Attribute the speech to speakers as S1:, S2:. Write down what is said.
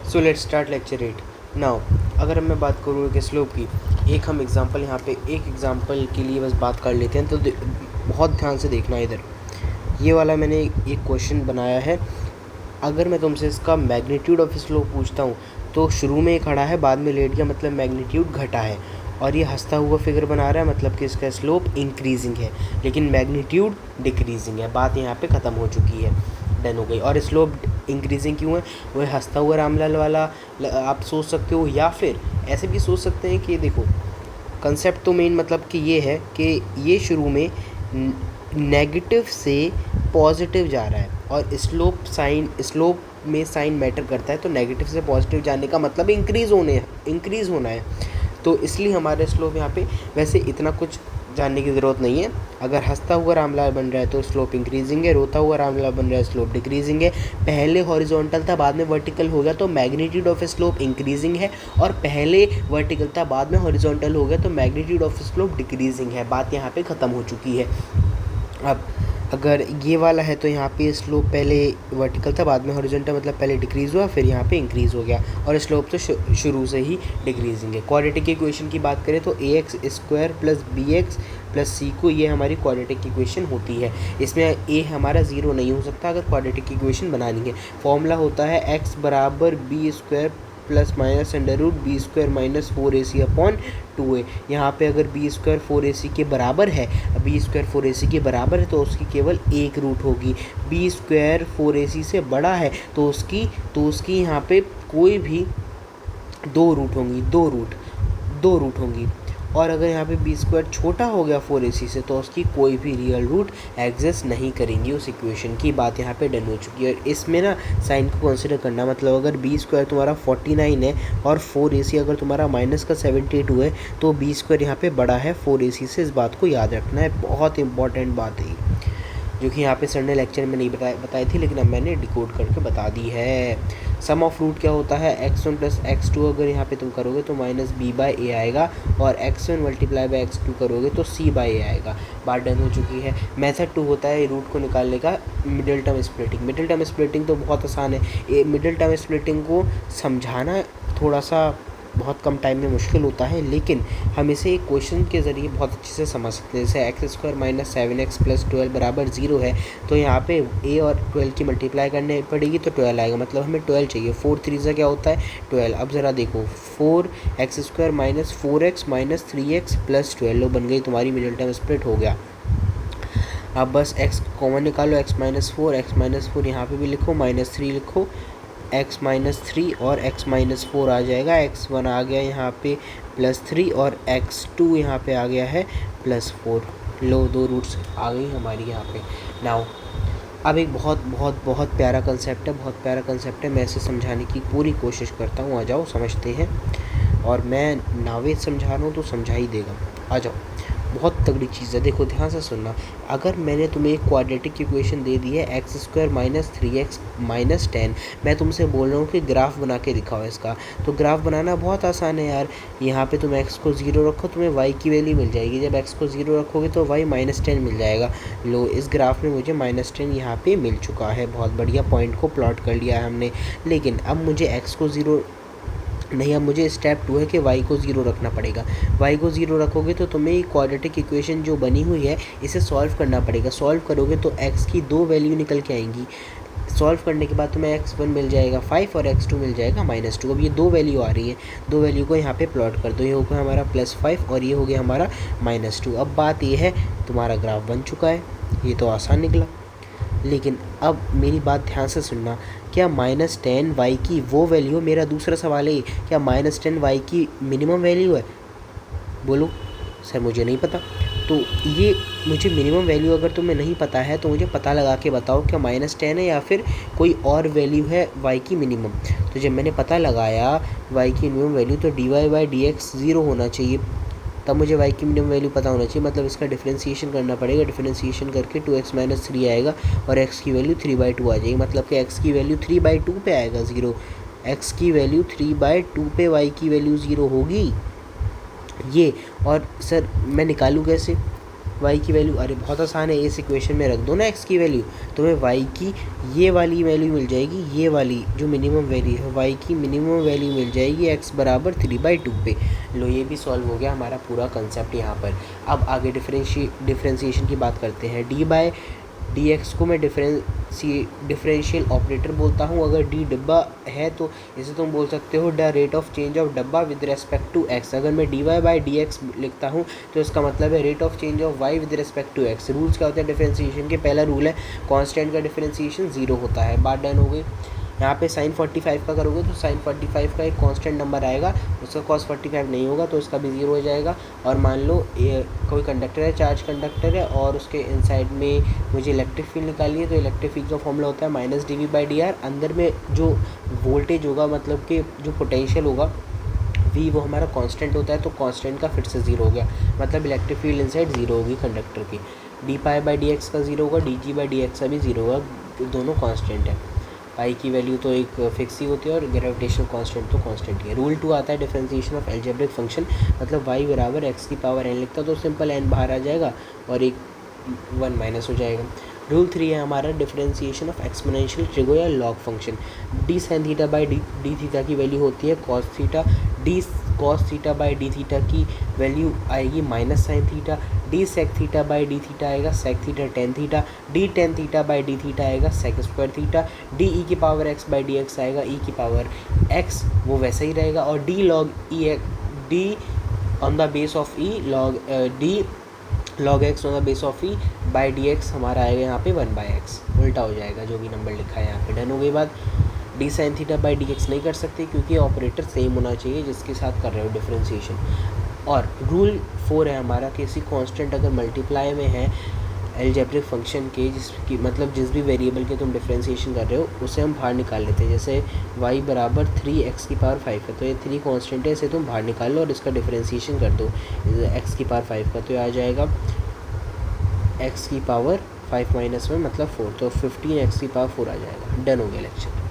S1: So let's start lecture 8 now. अगर मैं बात करूँ कि स्लोप की, एक हम एग्जांपल यहाँ पे एक एग्जांपल के लिए बस बात कर लेते हैं। तो बहुत ध्यान से देखना इधर, ये वाला मैंने एक क्वेश्चन बनाया है। अगर मैं तुमसे इसका मैग्नीट्यूड ऑफ स्लोप पूछता हूँ तो शुरू में ये खड़ा है, बाद में लेट गया, मतलब मैग्नीट्यूड घटा है। और ये हंसता हुआ फिगर बना रहा है, मतलब कि इसका स्लोप इंक्रीजिंग है, लेकिन मैग्नीट्यूड डिक्रीजिंग है। बात यहाँ पे ख़त्म हो चुकी है, डन हो गई। और स्लोप इंक्रीजिंग क्यों है? वो हंसता हुआ रामलाल वाला आप सोच सकते हो, या फिर ऐसे भी सोच सकते हैं कि देखो कंसेप्ट तो मेन मतलब कि ये है कि ये शुरू में नेगेटिव से पॉजिटिव जा रहा है, और स्लोप में साइन मैटर करता है। तो नेगेटिव से पॉजिटिव जाने का मतलब इंक्रीज़ होना है। तो इसलिए हमारे स्लोप यहाँ पे वैसे इतना कुछ जानने की ज़रूरत नहीं है। अगर हंसता हुआ रामलाल बन रहा है तो स्लोप इंक्रीजिंग है, रोता हुआ रामलाल बन रहा है स्लोप डिक्रीजिंग है। पहले हॉरिजॉन्टल था, बाद में वर्टिकल हो गया तो मैग्नीट्यूड ऑफ स्लोप इंक्रीजिंग है, और पहले वर्टिकल था, बाद में हॉरिजॉन्टल हो गया तो मैग्नीट्यूड ऑफ स्लोप डिक्रीजिंग है। बात यहाँ पे ख़त्म हो चुकी है। अब अगर ये वाला है तो यहाँ पे स्लोप पहले वर्टिकल था, बाद में हॉरिजॉन्टल, मतलब पहले डिक्रीज़ हुआ, फिर यहाँ पे इंक्रीज़ हो गया, और स्लोप तो शुरू से ही डिक्रीजिंग है। क्वाड्रेटिक इक्वेशन की बात करें तो ax² plus bx plus c को, ये हमारी क्वाड्रेटिक इक्वेशन होती है। इसमें a हमारा 0 नहीं हो सकता अगर क्वाड्रेटिक इक्वेशन बनानी है। फॉर्मूला होता है x बराबर b² plus minus √b² minus 4ac upon 2a। यहाँ पे अगर b² 4ac के बराबर है, b² 4ac के बराबर है तो उसकी केवल एक रूट होगी। b² 4ac से बड़ा है तो उसकी यहाँ पे कोई भी दो रूट होंगी। और अगर यहाँ पे b² छोटा हो गया 4ac से तो उसकी कोई भी रियल रूट एग्जिस्ट नहीं करेंगी उस इक्वेशन की। बात यहाँ पे डन हो चुकी है। इसमें ना साइन को कंसिडर करना, मतलब अगर b² तुम्हारा 49 है और 4ac अगर तुम्हारा माइनस का 72 है तो b² यहाँ पे बड़ा है 4ac से। इस बात को याद रखना है, बहुत इंपॉर्टेंट बात है जो कि यहाँ पे सर ने लेक्चर में नहीं बताई थी, लेकिन अब मैंने डिकोड करके बता दी है। सम ऑफ रूट क्या होता है? x1 प्लस x2 अगर यहाँ पे तुम करोगे तो माइनस b/a आएगा, और x1 मल्टीप्लाई बाई x2 करोगे तो c/a आएगा। बात डन हो चुकी है। मेथड 2 होता है रूट को निकालने का, middle term splitting. Middle term splitting तो बहुत आसान है। मिडिल टर्म स्प्लिटिंग को समझाना थोड़ा सा बहुत कम टाइम में मुश्किल होता है, लेकिन हम इसे एक क्वेश्चन के ज़रिए बहुत अच्छे से समझ सकते हैं। जैसे x² माइनस 7x प्लस 12 बराबर 0 है, तो यहाँ पे a और 12 की मल्टीप्लाई करनी पड़ेगी तो 12 आएगा, मतलब हमें 12 चाहिए। 4 3 से क्या होता है? 12। अब ज़रा देखो, 4x² minus 4x minus 3x plus 12 बन गई तुम्हारी मिडिल टर्म स्प्लिट हो गया। अब बस x कॉमन निकालो, x माइनस 4 यहाँ पे भी लिखो, माइनस 3 लिखो, x माइनस 3 और x माइनस 4 आ जाएगा। x1 आ गया यहाँ पे प्लस 3 और x2 यहाँ पे आ गया है प्लस 4। लो, दो रूट्स आ गई हमारी यहाँ पे। नाउ अब एक बहुत प्यारा कंसेप्ट है, मैं इसे समझाने की पूरी कोशिश करता हूँ। आ जाओ समझते हैं, और मैं नावेद समझा रहा हूँ तो समझा ही देगा। आ जाओ, बहुत तगड़ी चीज़ है, देखो ध्यान से सुनना। अगर मैंने तुम्हें एक क्वाड्रेटिक इक्वेशन दे दी है x² माइनस 3x माइनस 10, मैं तुमसे बोल रहा हूँ कि ग्राफ बना के दिखाओ इसका। तो ग्राफ बनाना बहुत आसान है यार। यहाँ पे तुम x को 0 रखो, तुम्हें y की वैल्यू मिल जाएगी। जब x को 0 रखोगे तो y माइनस 10 मिल जाएगा। लो, इस ग्राफ में मुझे माइनस 10 यहाँ पे मिल चुका है। बहुत बढ़िया, पॉइंट को प्लॉट कर लिया है हमने। लेकिन अब मुझे x को 0 नहीं, अब मुझे स्टेप 2 है कि y को 0 रखना पड़ेगा। y को 0 रखोगे तो तुम्हें क्वाड्रेटिक इक्वेशन जो बनी हुई है इसे सॉल्व करना पड़ेगा। सॉल्व करोगे तो x की दो वैल्यू निकल के आएंगी। सॉल्व करने के बाद तुम्हें x1 मिल जाएगा 5 और x2 मिल जाएगा -2। अब ये दो वैल्यू आ रही है, दो वैल्यू को यहाँ पे प्लॉट कर दो। ये हो गया हमारा +5 और ये हो गया हमारा -2। अब बात ये है, तुम्हारा ग्राफ बन चुका है। ये तो आसान निकला, लेकिन अब मेरी बात ध्यान से सुनना। क्या -10 y की वो वैल्यू, मेरा दूसरा सवाल है, क्या -10 y की मिनिमम वैल्यू है? बोलो सर, मुझे नहीं पता। तो ये मुझे मिनिमम वैल्यू अगर तुम्हें नहीं पता है तो मुझे पता लगा के बताओ क्या -10 है या फिर कोई और वैल्यू है y की मिनिमम। तो जब मैंने पता लगाया y की मिनिमम वैल्यू, तो dy/dx 0 होना चाहिए, तब मुझे y की मिनिमम वैल्यू पता होना चाहिए। मतलब इसका डिफरेंशिएशन करना पड़ेगा। डिफरेंशिएशन करके 2x माइनस 3 आएगा और x की वैल्यू 3/2 आ जाएगी। मतलब कि x की वैल्यू 3/2 पे आएगा 0। x की वैल्यू 3/2 पे y की वैल्यू 0 होगी। ये, और सर मैं निकालूँ कैसे? वाई की वैल्यू, अरे बहुत आसान है, इस इक्वेशन में रख दो ना एक्स की वैल्यू, तुम्हें वाई की ये वाली वैल्यू मिल जाएगी, ये वाली जो मिनिमम वैल्यू है वाई की मिनिमम वैल्यू मिल जाएगी एक्स बराबर 3/2 पे। लो ये भी सॉल्व हो गया हमारा पूरा कंसेप्ट यहाँ पर। अब आगे डिफरेंशिएशन की बात करते हैं। डी बाय डी एक्स को मैं डिफरेंशियल ऑपरेटर बोलता हूँ। अगर डी डब्बा है तो इसे तुम बोल सकते हो the rate of change of डब्बा विद रेस्पेक्ट टू एक्स। अगर मैं D Y by D X लिखता हूँ तो इसका मतलब है rate of change of Y with respect to X. Rules क्या होते हैं डिफरेंशिएशन के? पहला रूल है कांस्टेंट का डिफरेंशिएशन 0 होता है। बात डन हो गई। यहाँ पे साइन 45 का करोगे तो साइन 45 का एक कांस्टेंट नंबर आएगा, उसका कॉस 45 नहीं होगा तो इसका भी 0 हो जाएगा। और मान लो कोई कंडक्टर है, चार्ज कंडक्टर है, और उसके इनसाइड में मुझे इलेक्ट्रिक फील्ड निकालनी है, तो इलेक्ट्रिक फील्ड का फॉर्मूला होता है -dv/dr। अंदर में जो वोल्टेज होगा, मतलब कि जो पोटेंशियल होगा v, वो हमारा कांस्टेंट होता है, तो कांस्टेंट का फिर से 0 हो गया, मतलब इलेक्ट्रिक फील्ड इनसाइड 0 होगी कंडक्टर की। d/dx का 0 होगा, dg/dx का भी 0 होगा, दोनों कांस्टेंट है। पाई की वैल्यू तो एक फिक्स ही होती है और ग्रेविटेशनल कांस्टेंट तो कांस्टेंट ही है। रूल 2 आता है डिफरेंशिएशन ऑफ अलजेब्रिक फंक्शन, मतलब y बराबर x की पावर n लिखता तो सिंपल n बाहर आ जाएगा और एक 1 माइनस हो जाएगा। रूल 3 है हमारा डिफरेंशिएशन ऑफ एक्सपोनेंशियल ट्रिगो या log function. D sine theta by D theta की वैल्यू होती है cos theta, D cos theta by D theta की वैल्यू आएगी minus sine theta, D sec theta by D theta आएगा sec theta tan theta, D tan theta by D theta आएगा sec square theta, D E की power X by D X आएगा E की power x, वो वैसा ही रहेगा। और D log E D on the base of E log D log x on the base of E by D x हमारा आएगा यहाँ पे 1/x, उल्टा हो जाएगा जो भी नंबर लिखा है यहाँ पे। डन हो गई बात। D sine theta by D x नहीं कर सकते क्योंकि ऑपरेटर सेम होना चाहिए जिसके साथ कर रहे हो डिफरेंशिएशन। और रूल 4 है हमारा, किसी कांस्टेंट अगर मल्टीप्लाई में है अलजेब्रिक फंक्शन के, जिसकी मतलब जिस भी वेरिएबल के तुम डिफरेंशिएशन कर रहे हो उसे हम बाहर निकाल लेते हैं। जैसे y बराबर 3x की पावर 5 है, तो ये 3 कांस्टेंट है, इसे तुम बाहर निकाल लो और इसका डिफरेंशिएशन कर दो x की पावर 5 का, तो ये आ जाएगा x की पावर 5 - 1 मतलब 4, तो 15x की पावर 4 आ जाएगा। डन हो गया लेक्चर।